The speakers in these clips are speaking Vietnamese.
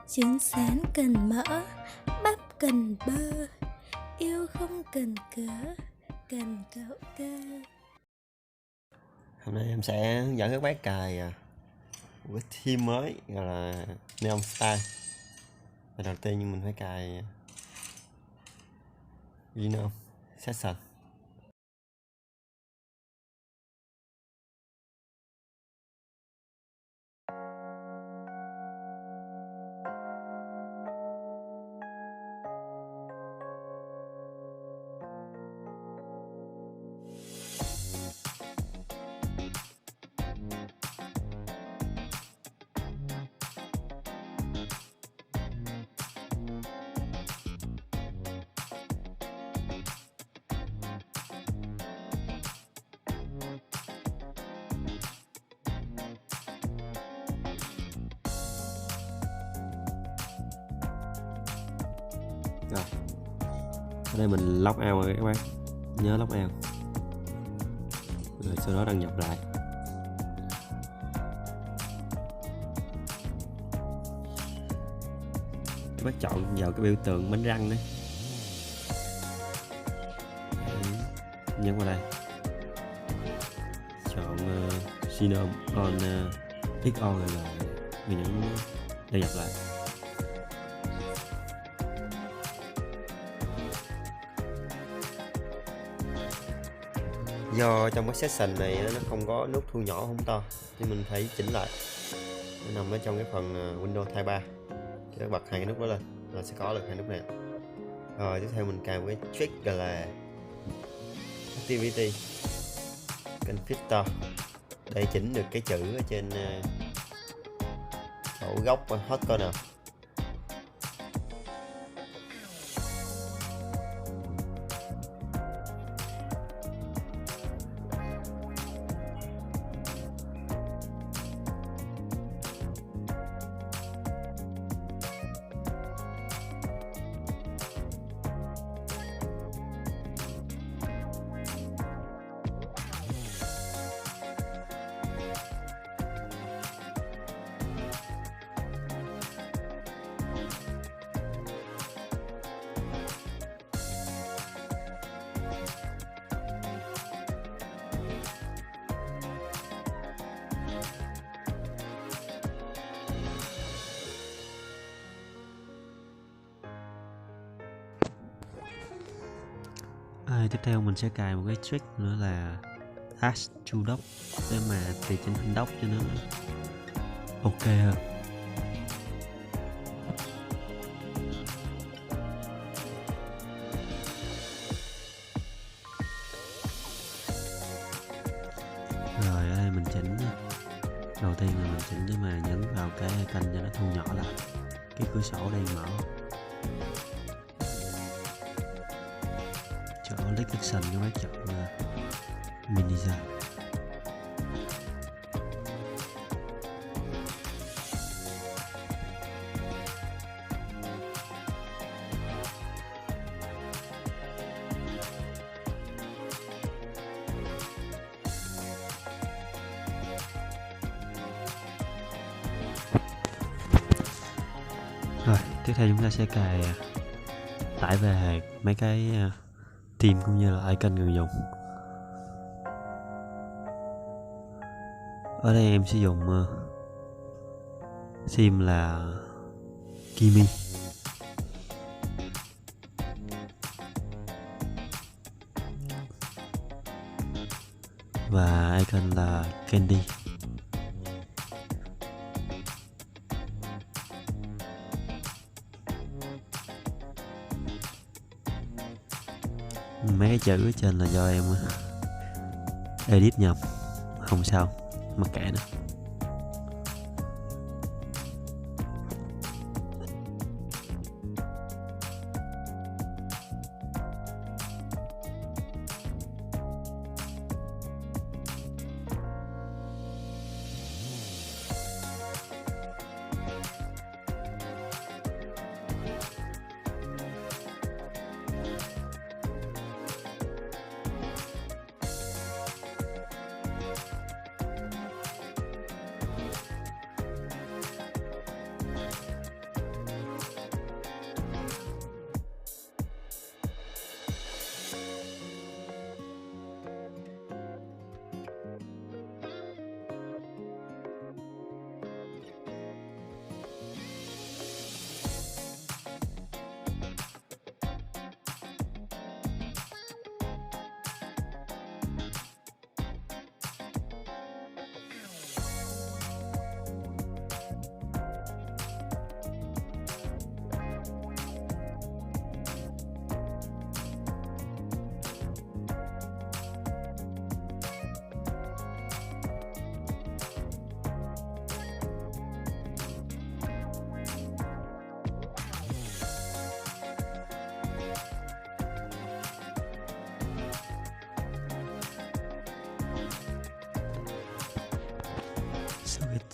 Trứng sán cần mỡ, bắp cần bơ, yêu không cần cớ, cần cậu cơ. Hôm nay em sẽ hướng dẫn các bác cài một cái theme mới gọi là Neon Style. Và đầu tiên mình phải cài gnome-session. Rồi, ở đây mình log out rồi các bác, nhớ log out rồi sau đó đăng nhập lại. Các bác chọn vào cái biểu tượng bánh răng đấy, nhấn vào đây, chọn gnome on xo rồi mình nhấn đăng nhập lại. Do trong cái session này nó không có nút thu nhỏ không to nên mình phải chỉnh lại, nó nằm ở trong cái phần Windows thay 3. Thì các bật hai cái nút đó lên là sẽ có được hai nút này. Rồi tiếp theo mình cài một cái trick gọi là Activity Configurator để chỉnh được cái chữ ở trên chỗ góc hot corner. Tiếp theo mình sẽ cài một cái trick nữa là Add to Dock để mà tùy chỉnh hình dock cho nó ok hơn. Rồi ở đây mình chỉnh, đầu tiên là mình chỉnh để mà nhấn vào cái icon cho nó thu nhỏ lại cái cửa sổ đang mở. Chỗ list action các bác chọn mini ra. Rồi tiếp theo chúng ta sẽ tải về mấy cái theme cũng như là icon người dùng. Ở đây em sử dụng theme là Kimi và icon là Candy. Mấy cái chữ ở trên là do em edit nhầm, không sao, mặc kệ nó.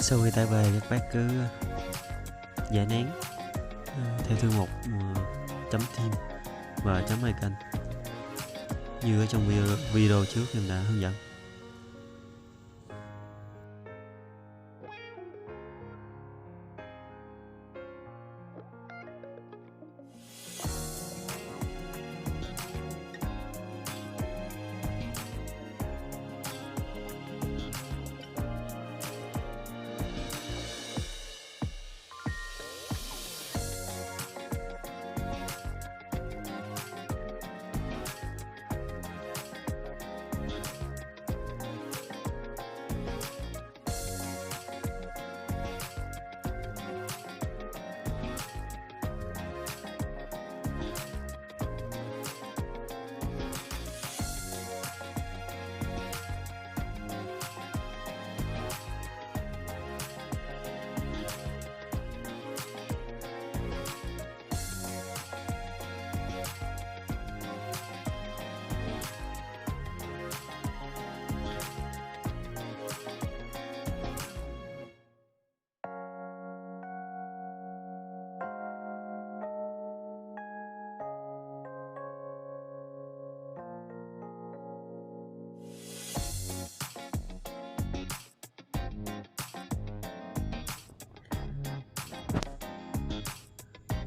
Sau khi tải về, các bác cứ giải nén theo thư mục .theme và .icon như ở trong video trước em đã hướng dẫn.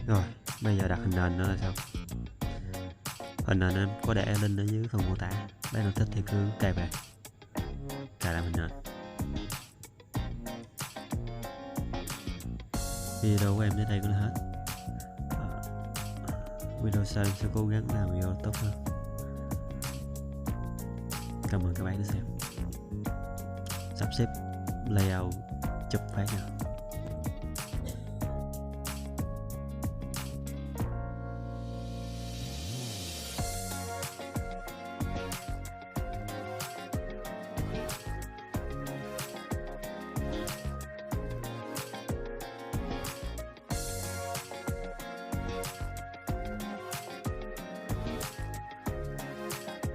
Rồi, bây giờ đặt hình nền nữa là sao? Hình nền em có để link ở dưới phần mô tả. Bạn nào thích thì cứ cài về, cài làm hình nền. Video của em đến đây cũng là hết. Video sau em sẽ cố gắng làm video tốt hơn. Cảm ơn các bạn đã xem. Sắp xếp layout chụp phát nha.